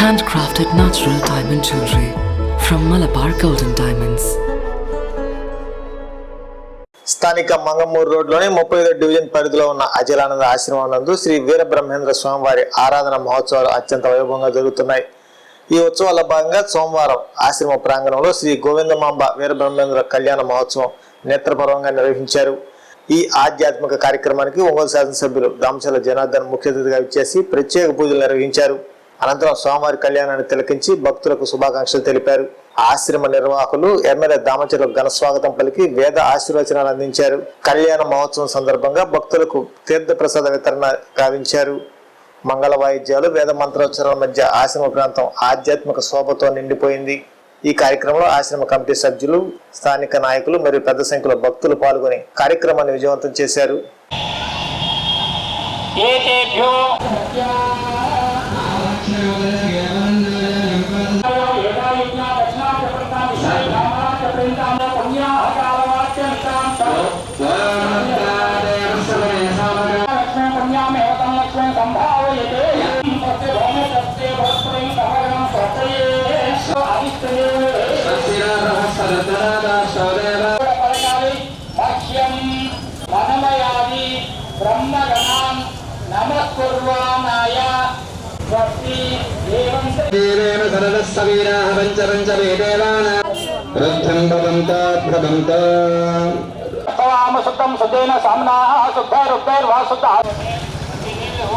handcrafted natural diamond jewelry from Malabar Golden Diamonds. స్థానిక మంగమూరు రోడ్లోని 35వ division పరిధిలో ఉన్న అచలానంద ఆశ్రమం నందు శ్రీ వీరబ్రహ్మేంద్ర స్వామివారి ఆరాధన మహోత్సవాలు అత్యంత వైభవంగా జరుగుతున్నాయి. ఈ ఉత్సవాల భాగంగా సోమవారం ఆశ్రమ ప్రాంగణంలో శ్రీ గోవిందమాంబ వీరబ్రహ్మేంద్ర కళ్యాణ మహోత్సవం నేత్రపర్వంగా నిర్వహించారు. ఈ ఆధ్యాత్మిక కార్యక్రమానికి ఒంగోలు శాసనసభ్యులు దామచర్ల జనార్దన్ ముఖ్య అతిథిగా ఇచ్చేసి ప్రత్యేక పూజలు నిర్వహించారు. అనంతరం స్వామివారి కళ్యాణాన్ని తిలకించి భక్తులకు శుభాకాంక్షలు తెలిపారు. ఆశ్రమ నిర్వాహకులు ఎమ్మెల్యే దామచర్లకు ఘన స్వాగతం పలికి వేద ఆశీర్వచనాలు అందించారు. కళ్యాణ మహోత్సవం సందర్భంగా భక్తులకు తీర్థ ప్రసాద వితరణ గావించారు. మంగళ వాయిద్యాలు, వేద మంత్రోచ్చరాల మధ్య ఆశ్రమ ప్రాంతం ఆధ్యాత్మిక శోభతో నిండిపోయింది. ఈ కార్యక్రమంలో ఆశ్రమ కమిటీ సభ్యులు, స్థానిక నాయకులు మరియు పెద్ద సంఖ్యలో భక్తులు పాల్గొని కార్యక్రమాన్ని విజయవంతం చేశారు.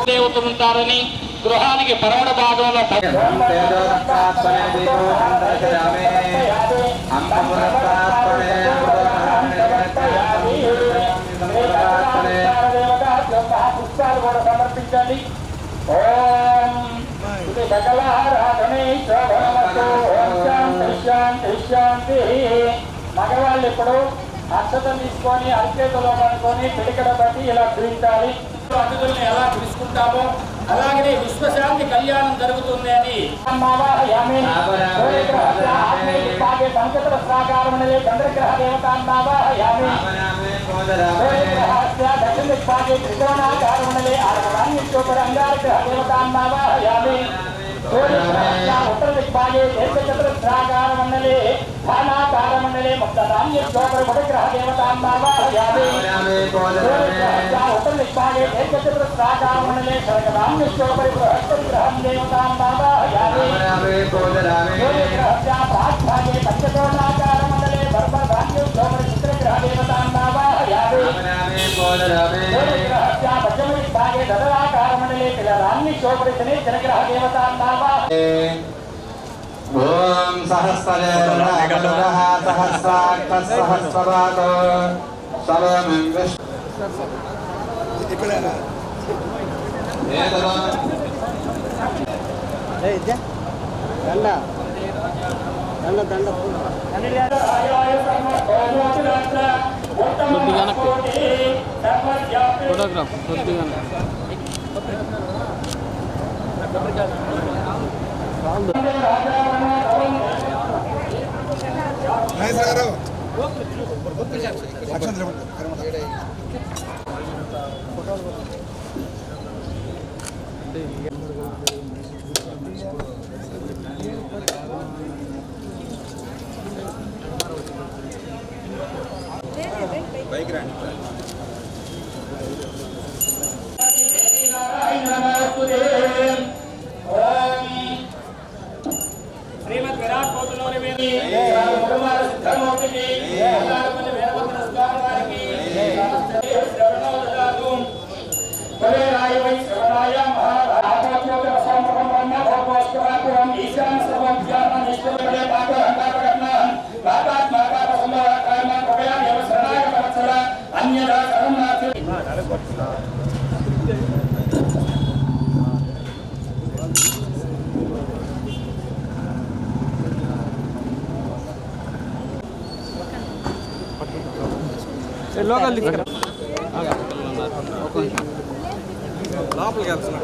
దేవతలుంటారని గృహానికి పరమణ భాగంలో పుష్పాలు కూడా సమర్పించండి. ఓం మగవాళ్ళు ఇప్పుడు అక్షతం తీసుకొని అరిచేతలో పడుకొని పిడికడ బట్టి ఇలా పిలిచాలి. అతిథుల్ని ఎలా పిలుచుకుంటామో అలాగనే విశ్వశాంతి కళ్యాణం జరుగుతుంది అని సంకట సాకారమనే చంద్రగ్రహ దేవతాన్మావాహయామి దక్షిణ దిక్పాగే త్రికోణాకారమనే అంగారగ్రహ దేవతాన్మావాహయామి ఉత్తర దిక్పాగే దేశచతురస్రాకారమణలే స్థానాకారమణలే ముగ్రహ దేవతాన్మావాహయామి ఉత్తర దిక్పాగే దేశచతురస్రాకారమణలే శరకరామ్యోపరి బృహస్పతి గ్రహం దేవతాన్మావాహయామి ప్రాగ్భాగే పంచకోణాకారమణలే బర్భధాన్యోపరి చిత్రగ్రహ దేవతాన్మావాహయామి పశ్చిమదిక్పాగే దదరాకారమణలే రామ్యోపరి శని జనగ్రహ దేవతాన్మావాహయామి. ఓం సహస్రజరః సహస్రాక్ష సహస్రపాదో సర్వమిం విష్ణు ఇక్కడేనా ఏదరా ఏ ఇద్దా దండ దండ దండ ఫోటోగ్రాఫ్ కొద్దిగా బైక్ రండి. శ్రీమద్ విరాట్ కోటలోని సిద్ధమూర్తికి వీరభద్ర స్వామి వారికి ఈశాన్ సర్వం అన్యదా లోకల్ తీసుకురా లోపలికి వెళ్తున్నా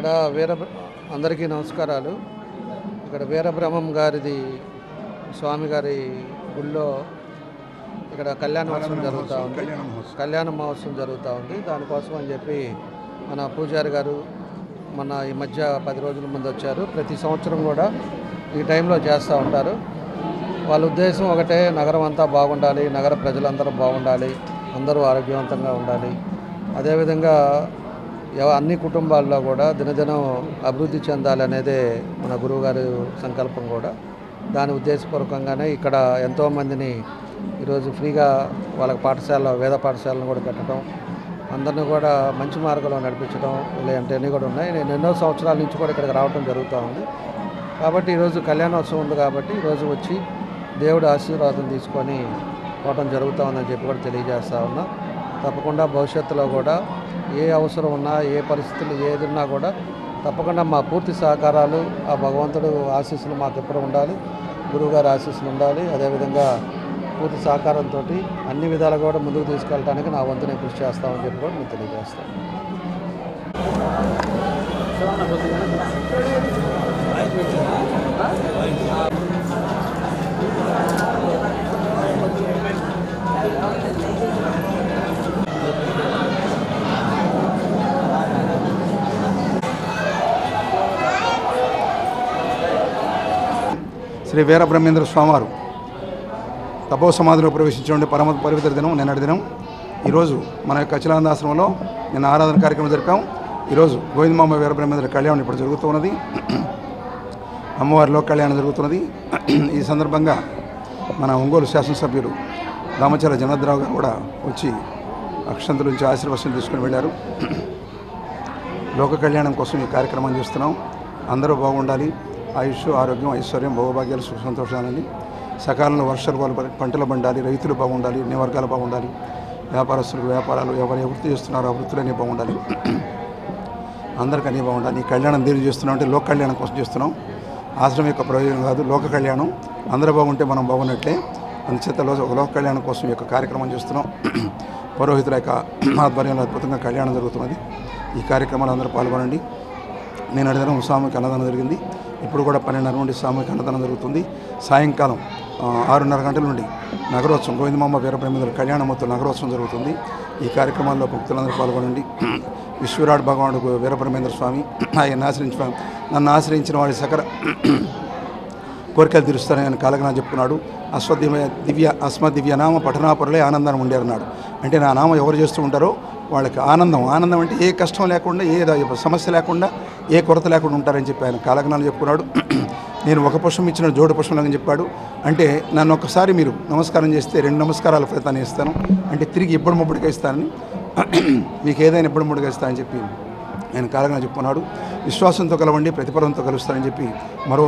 ఇక్కడ అందరికీ నమస్కారాలు. ఇక్కడ వీరబ్రహ్మం గారిది స్వామి గారి గుళ్ళో ఇక్కడ కళ్యాణ మహోత్సవం జరుగుతూ ఉంది. కళ్యాణ మహోత్సవం జరుగుతూ ఉంది. దానికోసం అని చెప్పి మన పూజారి గారు మన ఈ మధ్య 10 రోజుల ముందు వచ్చారు. ప్రతి సంవత్సరం కూడా ఈ టైంలో చేస్తూ ఉంటారు. వాళ్ళ ఉద్దేశం ఒకటే, నగరం అంతా బాగుండాలి, నగర ప్రజలందరూ బాగుండాలి, అందరూ ఆరోగ్యవంతంగా ఉండాలి. అదేవిధంగా అన్ని కుటుంబాల్లో కూడా దినదినం అభివృద్ధి చెందాలి అనేదే మన గురువుగారి సంకల్పం కూడా. దాని ఉద్దేశపూర్వకంగానే ఇక్కడ ఎంతోమందిని ఈరోజు ఫ్రీగా వాళ్ళకి పాఠశాల, వేద పాఠశాలను కూడా పెట్టడం, అందరినీ కూడా మంచి మార్గంలో నడిపించడం, ఇలాంటివన్నీ కూడా ఉన్నాయి. నేను ఎన్నో సంవత్సరాల నుంచి కూడా ఇక్కడికి రావడం జరుగుతూ ఉంది. కాబట్టి ఈరోజు కళ్యాణోత్సవం ఉంది కాబట్టి ఈరోజు వచ్చి దేవుడి ఆశీర్వాదం తీసుకొని పోవటం జరుగుతూ ఉందని చెప్పి కూడా తెలియజేస్తూ ఉన్నా. తప్పకుండా భవిష్యత్తులో కూడా ఏ అవసరం ఉన్నా, ఏ పరిస్థితులు ఏది ఉన్నా కూడా తప్పకుండా మా పూర్తి సహకారాలు, ఆ భగవంతుడు ఆశీస్సులు మాకు ఎప్పుడు ఉండాలి, గురువుగారి ఆశీస్సులు ఉండాలి. అదేవిధంగా పూర్తి సహకారంతో అన్ని విధాలుగా కూడా ముందుకు తీసుకెళ్ళడానికి నా వంతు నేను కృషి చేస్తామని చెప్పి కూడా నేను తెలియజేస్తాను. శ్రీ వీరబ్రహ్మేంద్ర స్వామివారు తపో సమాధిలో ప్రవేశించిన పరమ పవిత్ర దినం నిన్నటి దినం. ఈరోజు మన యొక్క అచలానందాశ్రమంలో నిన్న ఆరాధన కార్యక్రమం జరిపాం. ఈరోజు గోవిందమాంబ వీరబ్రహ్మేంద్ర కళ్యాణం ఇప్పుడు జరుగుతున్నది. అమ్మవారిలో కళ్యాణం జరుగుతున్నది. ఈ సందర్భంగా మన ఒంగోలు శాసనసభ్యులు దామచర్ల జనార్దనరావు గారు కూడా వచ్చి అక్షంతల నుంచి ఆశీర్వచనం తీసుకుని వెళ్ళారు. లోక కళ్యాణం కోసం ఈ కార్యక్రమం చేస్తున్నాం. అందరూ బాగుండాలి, ఆయుష్, ఆరోగ్యం, ఐశ్వర్యం, భోగభాగ్యాలు, సుఖ సంతోషాలని, సకాలంలో వర్షాలు పంటలు పండాలి, రైతులు బాగుండాలి, అన్ని వర్గాలు బాగుండాలి, వ్యాపారస్తులకు వ్యాపారాలు, ఎవరు ఏ వృత్తి చేస్తున్నారో ఆ వృత్తులన్నీ బాగుండాలి, అందరికీ అన్నీ బాగుండాలి. ఈ కళ్యాణం దేని చేస్తున్నాం అంటే లోక కళ్యాణం కోసం చేస్తున్నాం. ఆశ్రమం యొక్క ప్రయోజనం కాదు, లోక కళ్యాణం. అందరూ బాగుంటే మనం బాగున్నట్లే. అందుచేత ఒక లోక కళ్యాణం కోసం ఈ యొక్క కార్యక్రమం చేస్తున్నాం. పురోహితుల యొక్క ఆధ్వర్యంలో అద్భుతంగా కళ్యాణం జరుగుతున్నది. ఈ కార్యక్రమాలు అందరూ పాల్గొనండి. నేను అడిగిన సామూహిక అన్నదానం జరిగింది. ఇప్పుడు కూడా 12:30 నుండి సామూహిక అన్నదానం జరుగుతుంది. సాయంకాలం 6:30 గంటల నుండి నగరోత్సవం, గోవిందమాంబ వీరబ్రహ్మేంద్ర కళ్యాణమూర్తుల నగరోత్సవం జరుగుతుంది. ఈ కార్యక్రమాల్లో భక్తులందరూ పాల్గొనండి. విశ్వరాట్ భగవానుడు వీరబ్రహ్మేంద్ర స్వామి నన్ను ఆశ్రయించిన వాడి సకల కోరికలు తీరుస్తానని ఆయన కాలజ్ఞానం చెప్పుకున్నాడు. అస్మదివ్య నామ పఠనాపరులే ఆనందాన్ని ఉండేరన్నాడు. అంటే నా నామం ఎవరు చేస్తూ ఉంటారో వాళ్ళకి ఆనందం అంటే ఏ కష్టం లేకుండా, ఏ సమస్య లేకుండా, ఏ కొరత లేకుండా ఉంటారని చెప్పి ఆయన కాలజ్ఞానం చెప్పుకున్నాడు. నేను ఒక పుష్పం ఇచ్చిన జోడు పుష్పం అని చెప్పాడు. అంటే నన్ను ఒక్కసారి మీరు నమస్కారం చేస్తే 2 నమస్కారాల ఫలితాన్ని ఇస్తాను, అంటే తిరిగి ఎప్పుడు ముప్పుడుగా ఇస్తానని, మీకు ఏదైనా ఎప్పుడు ముప్పుడుగా ఇస్తానని చెప్పి ఆయన కాలజ్ఞానం చెప్పుకున్నాడు. విశ్వాసంతో కలవండి, ప్రతిఫలంతో కలుస్తానని చెప్పి మరో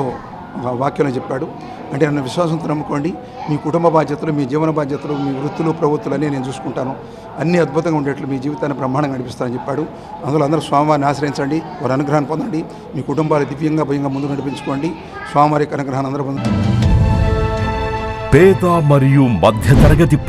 వాక్యంలో చెప్పాడు. అంటే నన్ను విశ్వాసంతో నమ్ముకోండి, మీ కుటుంబ బాధ్యతలు, మీ జీవన బాధ్యతలు, మీ వృత్తులు, ప్రవృత్తులన్నీ నేను చూసుకుంటాను, అన్నీ అద్భుతంగా ఉండేట్లు మీ జీవితాన్ని బ్రహ్మాండంగా నడిపిస్తానని చెప్పాడు. అందులో అందరూ స్వామివారిని ఆశ్రయించండి, వారి అనుగ్రహాన్ని పొందండి, మీ కుటుంబాలు దివ్యంగా భయంగా ముందు నడిపించుకోండి. స్వామివారి అనుగ్రహాన్ని అందరూ పొందండి. పేద మరియు మధ్యతరగతి